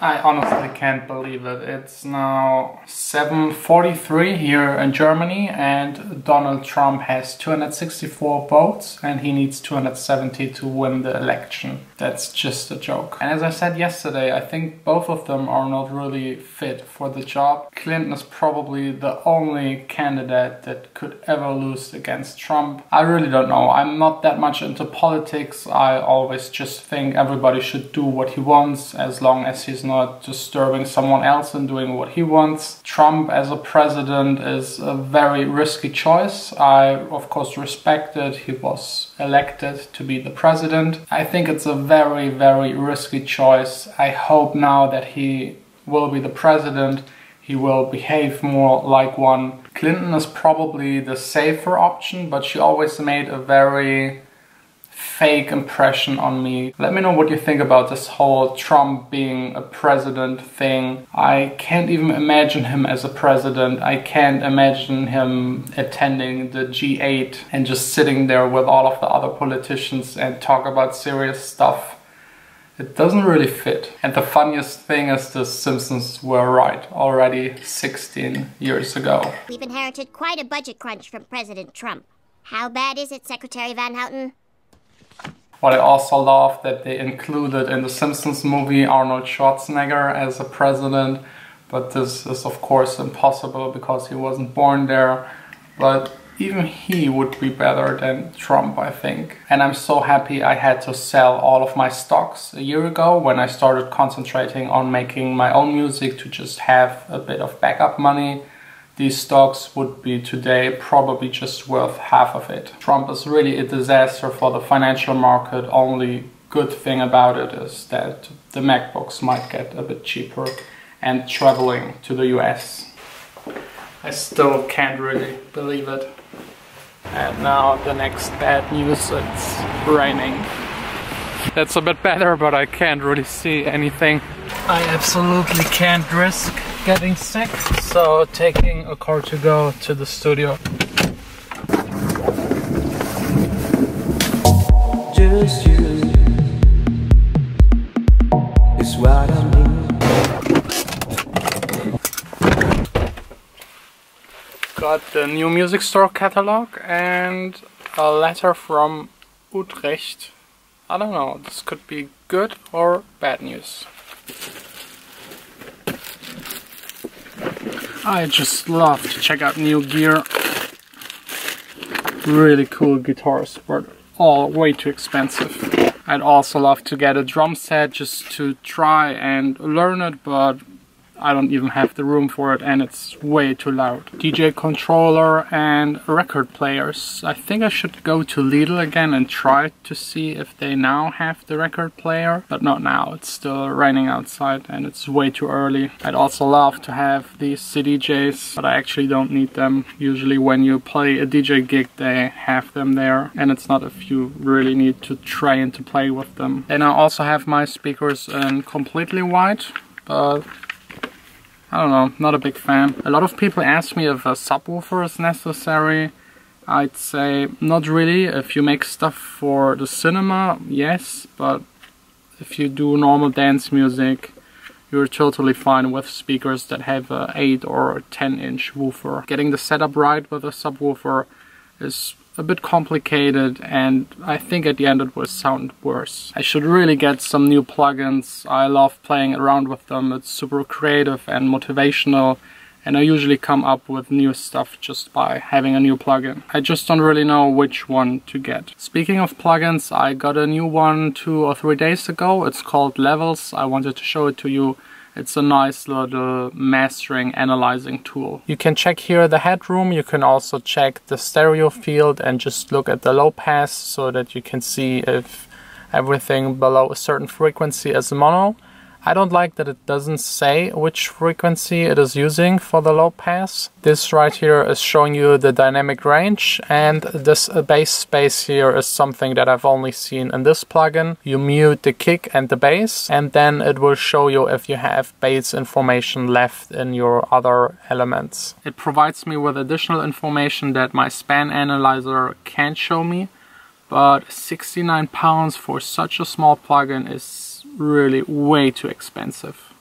I honestly can't believe it. It's now 7:43 here in Germany and Donald Trump has 264 votes and he needs 270 to win the election. That's just a joke. And as I said yesterday, I think both of them are not really fit for the job. Clinton is probably the only candidate that could ever lose against Trump. I really don't know. I'm not that much into politics. I always just think everybody should do what he wants as long as he's not disturbing someone else and doing what he wants. Trump as a president is a very risky choice. I of course respect it. He was elected to be the president. I think it's a very, very risky choice. I hope now that he will be the president, he will behave more like one. Clinton is probably the safer option, but she always made a very fake impression on me. Let me know what you think about this whole Trump being a president thing. I can't even imagine him as a president. I can't imagine him attending the G8 and just sitting there with all of the other politicians and talk about serious stuff. It doesn't really fit. And the funniest thing is the Simpsons were right already 16 years ago. We've inherited quite a budget crunch from President Trump. How bad is it, Secretary Van Houten? What I also love that they included in the Simpsons movie Arnold Schwarzenegger as a president, but this is of course impossible because he wasn't born there. But even he would be better than Trump, I think. And I'm so happy I had to sell all of my stocks a year ago when I started concentrating on making my own music to just have a bit of backup money. These stocks would be today probably just worth half of it. Trump is really a disaster for the financial market. Only good thing about it is that the MacBooks might get a bit cheaper and traveling to the US. I still can't really believe it. And now the next bad news, it's raining. That's a bit better, but I can't really see anything. I absolutely can't risk getting sick, so taking a car to go to the studio. Just you is what I need. Got the new music store catalog and a letter from Utrecht. I don't know, this could be good or bad news. I just love to check out new gear. Really cool guitars, but all way too expensive. I'd also love to get a drum set just to try and learn it, but I don't even have the room for it and it's way too loud. DJ controller and record players. I think I should go to Lidl again and try to see if they now have the record player, but not now. It's still raining outside and it's way too early. I'd also love to have these CDJs, but I actually don't need them. Usually when you play a DJ gig they have them there and it's not if you really need to train to play with them. And I also have my speakers in completely white, but I don't know, not a big fan. A lot of people ask me if a subwoofer is necessary. I'd say not really. If you make stuff for the cinema, yes, but if you do normal dance music, you're totally fine with speakers that have a 8 or 10-inch woofer. Getting the setup right with a subwoofer is a bit complicated and I think at the end it will sound worse. I should really get some new plugins. I love playing around with them. It's super creative and motivational and I usually come up with new stuff just by having a new plugin. I just don't really know which one to get. Speaking of plugins, I got a new one 2 or 3 days ago. It's called Levels. I wanted to show it to you. It's a nice little mastering analyzing tool. You can check here the headroom. You can also check the stereo field and just look at the low pass so that you can see if everything below a certain frequency is mono. I don't like that it doesn't say which frequency it is using for the low pass. This right here is showing you the dynamic range, and this bass space here is something that I've only seen in this plugin. You mute the kick and the bass and then it will show you if you have bass information left in your other elements. It provides me with additional information that my span analyzer can't show me, but £69 for such a small plugin is really way too expensive.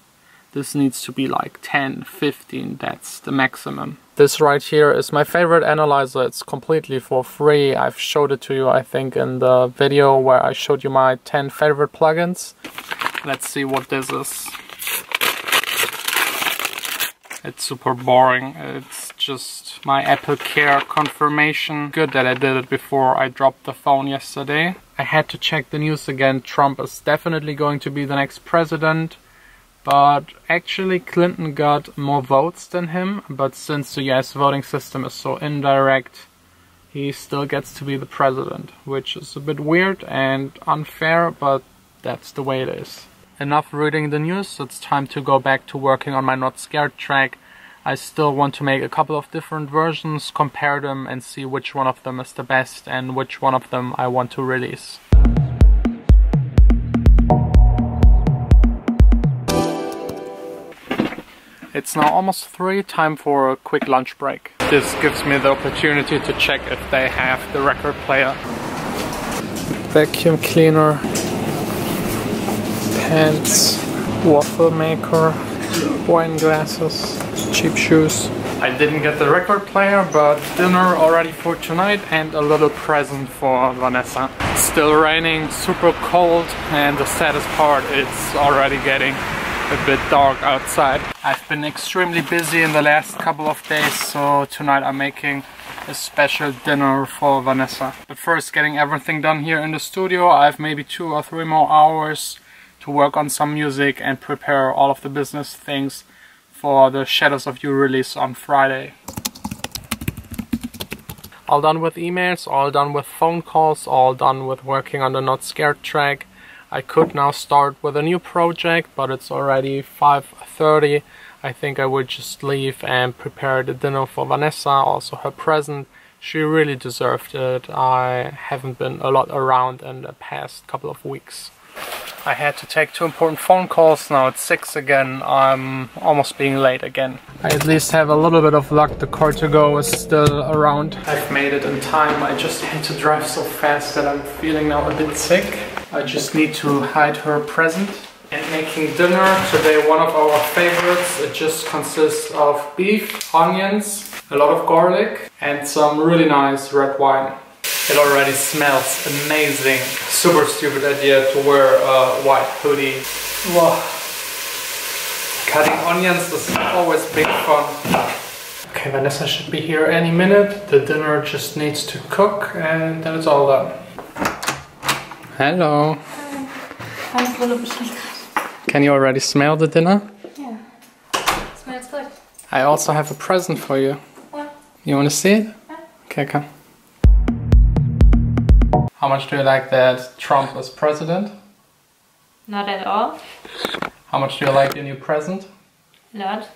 This needs to be like 10, 15, that's the maximum. This right here is my favorite analyzer. It's completely for free. I've showed it to you, I think, in the video where I showed you my 10 favorite plugins. Let's see what this is. It's super boring. It's just my Apple Care confirmation. Good that I did it before I dropped the phone yesterday. I had to check the news again. Trump is definitely going to be the next president. But actually Clinton got more votes than him, but since the US voting system is so indirect, he still gets to be the president, which is a bit weird and unfair, but that's the way it is. Enough reading the news, it's time to go back to working on my Not Scared track. I still want to make a couple of different versions, compare them and see which one of them is the best and which one of them I want to release. It's now almost 3, time for a quick lunch break. This gives me the opportunity to check if they have the record player. Vacuum cleaner, pants, waffle maker, wine glasses, cheap shoes. I didn't get the record player, but dinner already for tonight and a little present for Vanessa. It's still raining, super cold, and the saddest part, it's already getting a bit dark outside. I've been extremely busy in the last couple of days, so tonight I'm making a special dinner for Vanessa. But first, getting everything done here in the studio. I have maybe 2 or 3 more hours to work on some music and prepare all of the business things for the Shadows of You release on Friday. All done with emails, all done with phone calls, all done with working on the Not Scared track. I could now start with a new project, but it's already 5:30. I think I would just leave and prepare the dinner for Vanessa, also her present. She really deserved it. I haven't been a lot around in the past couple of weeks. I had to take 2 important phone calls, now it's 6 again. I'm almost being late again. I at least have a little bit of luck, the car to go is still around. I've made it in time, I just had to drive so fast that I'm feeling now a bit sick. I just need to hide her present. And making dinner today, one of our favorites. It just consists of beef, onions, a lot of garlic and some really nice red wine. It already smells amazing. Super stupid idea to wear a white hoodie. Whoa. Cutting onions is always big fun. Okay, Vanessa should be here any minute. The dinner just needs to cook and then it's all done. Hello. Can you already smell the dinner? Yeah. It smells good. I also have a present for you. What? You want to see it? Yeah. Okay, come. How much do you like that Trump is president? Not at all. How much do you like your new present? A lot.